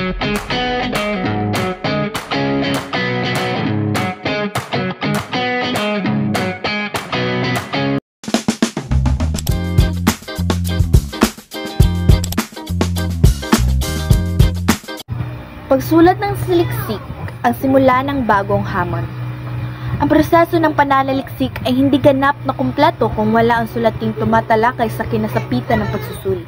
Pagsulat ng saliksik ang simula ng bagong hamon. Ang proseso ng pananaliksik ay hindi ganap na kumpleto kung wala ang sulating tumatalakay sa kinasapitan ng pagsusulit.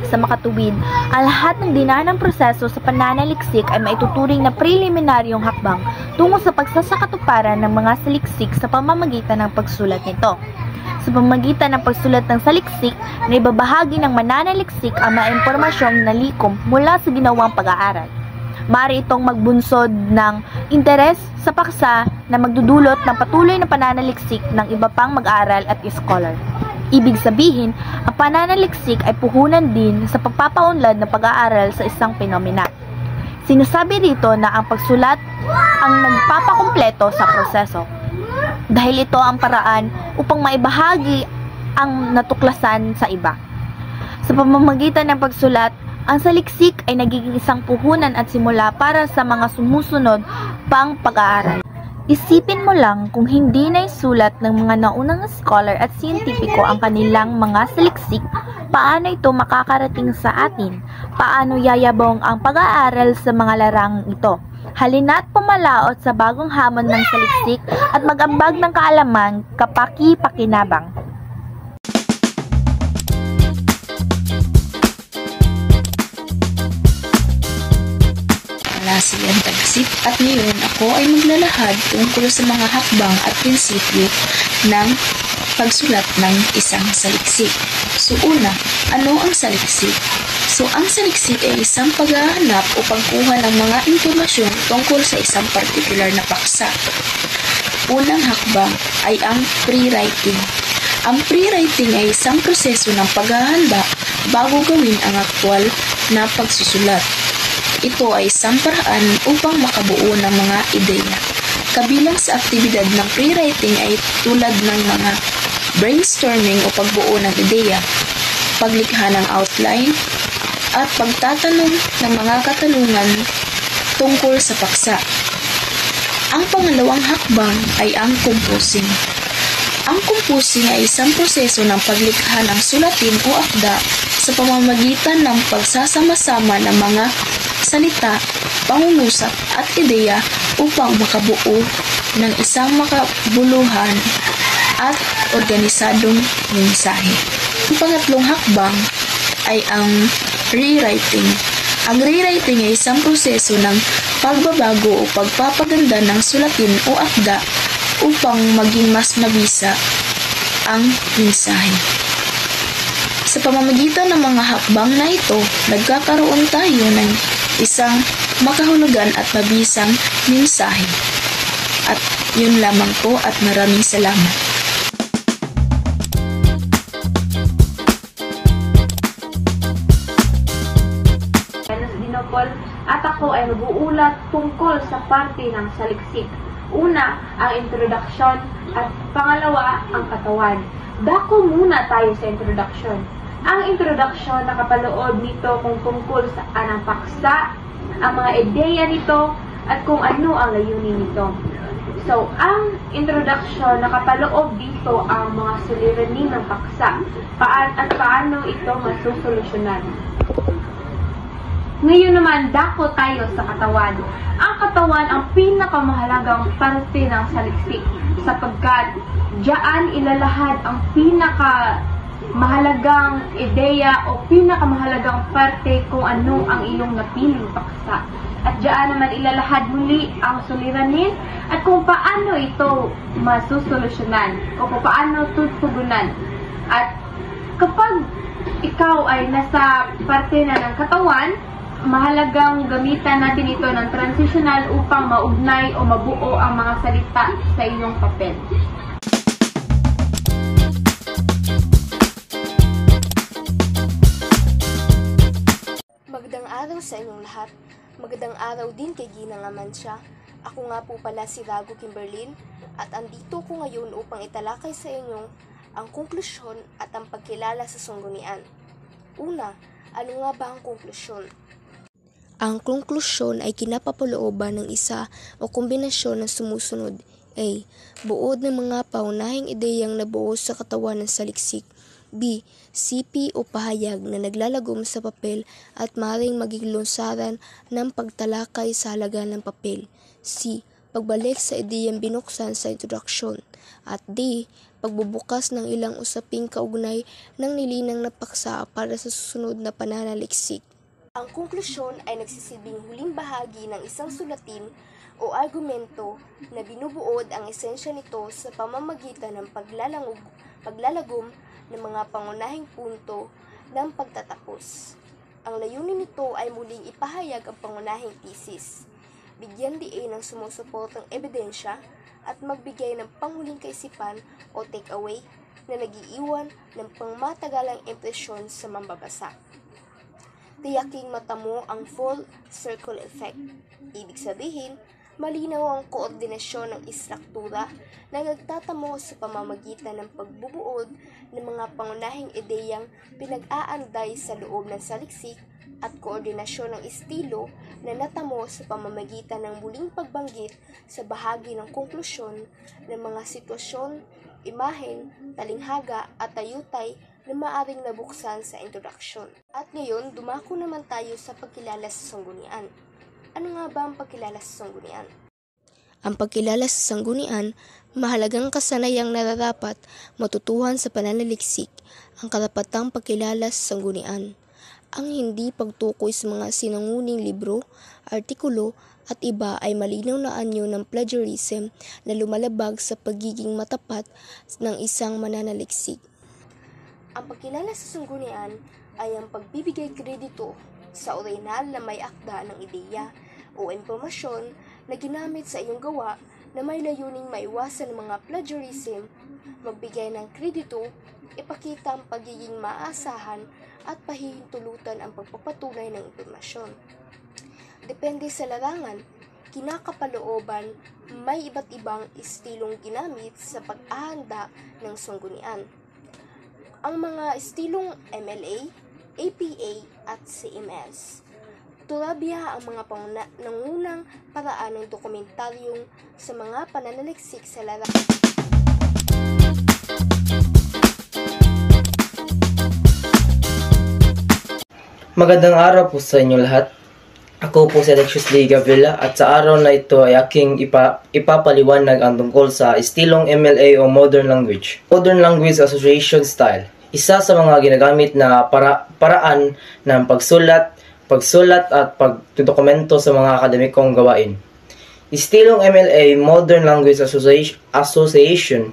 Sa makatuwid, ang lahat ng dinanang proseso sa pananaliksik ay maituturing na preliminaryong hakbang tungo sa pagsasakatuparan ng mga saliksik sa pamamagitan ng pagsulat nito. Sa pamamagitan ng pagsulat ng saliksik, na ibabahagi ng mananaliksik ang mga impormasyong nalikom mula sa ginawang pag-aaral. Maaari itong magbunsod ng interes sa paksa na magdudulot ng patuloy na pananaliksik ng iba pang mag-aaral at scholar. Ibig sabihin, ang pananaliksik ay puhunan din sa pagpapaunlad ng pag-aaral sa isang penomena. Sinasabi dito na ang pagsulat ang nagpapakumpleto sa proseso, dahil ito ang paraan upang maibahagi ang natuklasan sa iba. Sa pamamagitan ng pagsulat, ang saliksik ay nagiging isang puhunan at simula para sa mga sumusunod pang pag-aaral. Isipin mo lang kung hindi na isulat ng mga naunang scholar at siyentipiko ang kanilang mga saliksik, paano ito makakarating sa atin? Paano yayabong ang pag-aaral sa mga larangang ito? Halina't pumalaot sa bagong hamon ng saliksik at mag-ambag ng kaalaman kapaki-pakinabang. Si Yan Tagsip at ngayon ako ay maglalahad tungkol sa mga hakbang at prinsipyo ng pagsulat ng isang saliksik. So una, ano ang saliksik? So ang saliksik ay isang paghahanap o pagkuha ng mga impormasyon tungkol sa isang partikular na paksa. Unang hakbang ay ang pre-writing. Ang pre-writing ay isang proseso ng paghahanda bago gawin ang aktwal na pagsusulat. Ito ay isang paraan upang makabuo ng mga ideya. Kabilang sa aktibidad ng pre-writing ay tulad ng mga brainstorming o pagbuo ng ideya, paglikha ng outline, at pagtatanong ng mga katanungan tungkol sa paksa. Ang pangalawang hakbang ay ang composing. Ang composing ay isang proseso ng paglikha ng sulatin o akda sa pamamagitan ng pagsasama-sama ng mga salita, pangungusap at ideya upang makabuo ng isang makabuluhan at organisadong mensahe. Ang pangatlong hakbang ay ang rewriting. Ang rewriting ay isang proseso ng pagbabago o pagpapaganda ng sulatin o akda upang maging mas mabisa ang mensahe. Sa pamamagitan ng mga hakbang na ito, nagkakaroon tayo ng isang makahulugan at mabisang mensahe. At yun lamang po at maraming salamat. Dinopol at ako ay mag-uulat tungkol sa parte ng saliksik. Una, ang introduction at pangalawa, ang katawan. Dako muna tayo sa introduction. Ang introduction, nakapaloob nito kung tungkol sa anang paksa, ang mga ideya nito, at kung ano ang layunin nito. So, ang introduction, nakapaloob dito ang mga suliranin ng paksa, at paano ito masusolusyonan. Ngayon naman, dako tayo sa katawan. Ang katawan ang pinakamahalagang parte ng saliksik, sapagkat diyan ilalahad ang pinakamahalagang ideya o pinakamahalagang parte kung ano ang iyong napiling paksa. At diyan naman ilalahad muli ang suliranin at kung paano ito masusolusyonan o kung paano tutugunan. At kapag ikaw ay nasa parte na ng katawan, mahalagang gamitan natin ito ng transitional upang maugnay o mabuo ang mga salita sa iyong papel. Magandang araw sa inyong lahat. Magandang araw din kay Ginang Amansya. Ako nga po pala si Rago Kimberlyn at andito ko ngayon upang italakay sa inyo ang konklusyon at ang pagkilala sa sanggunian. Una, ano nga ba ang konklusyon? Ang konklusyon ay kinapapalooban ng isa o kombinasyon ng sumusunod. A. Buod ng mga paunahing ideyang nabuo sa katawan ng saliksik. B. Sipi o pahayag na naglalagom sa papel at maaaring maging lunsaran ng pagtalakay sa halaga ng papel. C. Pagbalik sa ideyang binuksan sa introduksyon. At D. Pagbubukas ng ilang usaping kaugnay ng nilinang na paksa para sa susunod na pananaliksik. Ang konklusyon ay nagsisilbing huling bahagi ng isang sulatin o argumento na binubuod ang esensya nito sa pamamagitan ng paglalagom ng mga pangunahing punto ng pagtatapos. Ang layunin nito ay muling ipahayag ang pangunahing thesis, bigyan diin ng sumusuportang ebidensya at magbigay ng panghuling kaisipan o take-away na nag-iiwan ng pangmatagalang impresyon sa mambabasa. Tiyaking matamo ang full circle effect. Ibig sabihin, malinaw ang koordinasyon ng istruktura na nagtatamo sa pamamagitan ng pagbubuod ng mga pangunahing ideyang pinag-aanday sa loob ng saliksik at koordinasyon ng estilo na natamo sa pamamagitan ng muling pagbanggit sa bahagi ng konklusyon ng mga sitwasyon, imahen, talinghaga at tayutay na maaring nabuksan sa introduction. At ngayon, dumako naman tayo sa pagkilala sa sanggunian. Ano nga ba ang pagkilala sa sanggunian? Ang pagkilala sa sanggunian, mahalagang kasanayang nararapat matutuhan sa pananaliksik, ang karapatang pagkilala sa sanggunian. Ang hindi pagtukoy sa mga sinanguning libro, artikulo at iba ay malinaw na anyo ng plagiarism na lumalabag sa pagiging matapat ng isang mananaliksik. Ang pagkilala sa sanggunian ay ang pagbibigay kredito sa orihinal na may akda ng ideya o impormasyon na ginamit sa iyong gawa na may layuning maiwasan ng mga plagiarism, magbigay ng kredito, ipakita ang pagiging maasahan at pahihintulutan ang pagpapatunay ng impormasyon. Depende sa larangan, kinakapalooban, may iba't ibang estilong ginamit sa pag-ahanda ng sanggunian. Ang mga estilong MLA, APA at CMS. Turabya ang mga nangunang paraan ng dokumentaryong sa mga pananaliksik sa larangan. Magandang araw po sa inyo lahat. Ako po si Alexius D. Gabriela at sa araw na ito ay aking ipapaliwanag ang tungkol sa estilong MLA o Modern Language. Modern Language Association Style. Isa sa mga ginagamit na paraan ng pagsulat at pagdokumento sa mga akademikong gawain. Estilong MLA, Modern Language Association.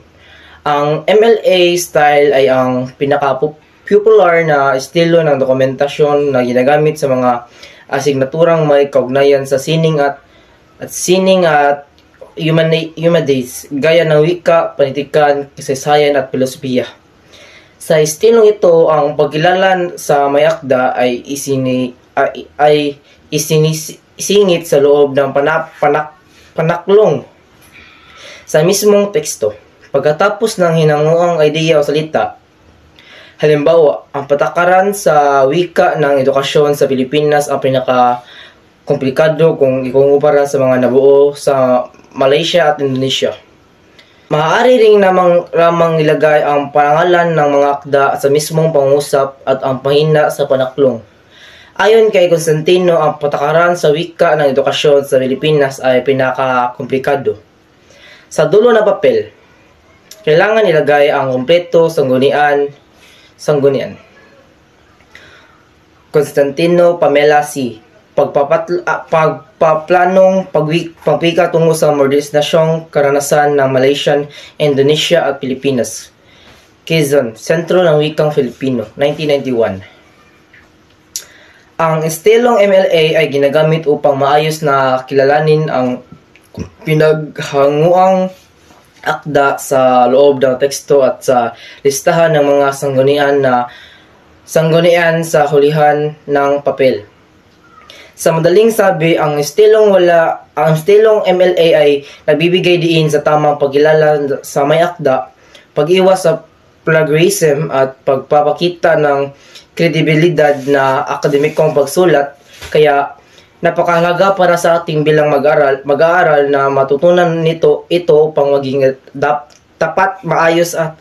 Ang MLA style ay ang pinaka-popular na estilo ng dokumentasyon na ginagamit sa mga asignaturang may kaugnayan sa sining at humanities, gaya ng wika, panitikan, kasaysayan at filosofiya. Sa estilong ito, ang pagkilala sa may akda ay isingit sa loob ng panaklong sa mismong teksto. Pagkatapos ng hinanguang ideya o salita, halimbawa, ang patakaran sa wika ng edukasyon sa Pilipinas ang pinaka-komplikado kung ikukumpara sa mga nabuo sa Malaysia at Indonesia. Maaari ring lamang ilagay ang pangalan ng mga akda sa mismong pangusap at ang pahina sa panaklong. Ayon kay Constantino, ang patakaran sa wika ng edukasyon sa Pilipinas ay pinaka-komplikado. Sa dulo ng papel, kailangan ilagay ang kumpleto sanggunian. Constantino Pamela C. Pagpaplanong pagwika tungo sa modernisasyong karanasan ng Malaysian, Indonesia at Pilipinas. Quezon, Sentro ng Wikang Filipino, 1991. Ang estilong MLA ay ginagamit upang maayos na kilalanin ang pinaghanguang akda sa loob ng teksto at sa listahan ng mga sanggunian sa hulihan ng papel. Sa madaling sabi, ang estilong MLA ay nagbibigay diin sa tamang pagkilala sa may akda, pag-iwas sa plagiarism at pagpapakita ng kredibilidad na akademikong pagsulat, kaya Napakahalaga para sa ating bilang mag-aaral na matutunan ito pang maging tapat, maayos at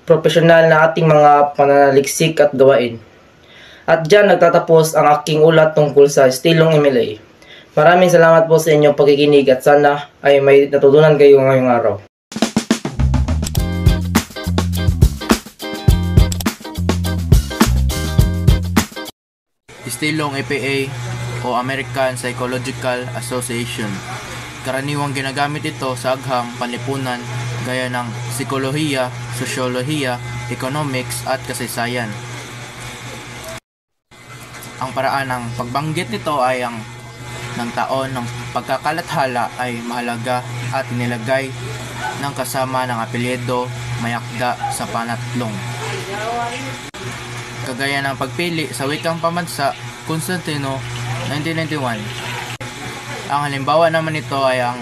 profesional na ating mga pananaliksik at gawain. At dyan nagtatapos ang aking ulat tungkol sa estilong MLA. Maraming salamat po sa inyong pagkikinig at sana ay may natutunan kayo ngayong araw. Estilong APA o American Psychological Association. Karaniwang ginagamit ito sa agham panlipunan gaya ng psikolohiya, sosyolohiya, economics at kasaysayan. Ang paraan ng pagbanggit nito ay ang ng taon ng pagkakalathala ay mahalaga at nilagay ng kasama ng apelyido mayakda sa panatlong. Kagaya ng pagpili sa wikang pamansa, Constantino, 1991. Ang halimbawa naman nito ay ang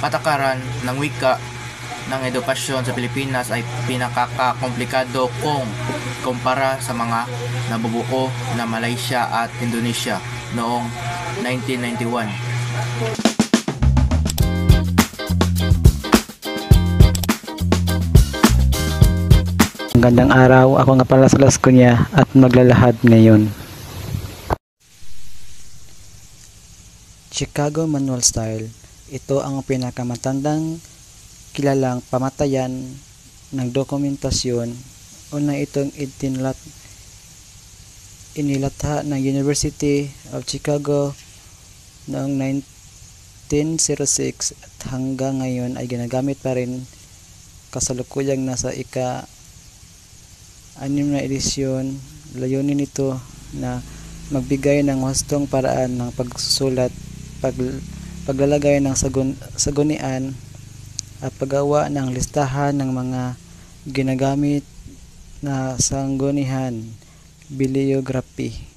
patakaran ng wika ng edukasyon sa Pilipinas ay pinakakakomplikado kung kumpara sa mga nabubuo na Malaysia at Indonesia noong 1991. Magandang araw, ako nga pala sa Las Cunha at maglalahad ngayon. Chicago Manual Style. Ito ang pinakamatandang kilalang pamatayan ng dokumentasyon. Una itong inilatha ng University of Chicago noong 1906 at hanggang ngayon ay ginagamit pa rin, kasalukuyang nasa ika-6 na edisyon. Layunin nito na magbigay ng wastong paraan ng pagsusulat, paglalagay ng sagunian at paggawa ng listahan ng mga ginagamit na sanggunian, bibliography.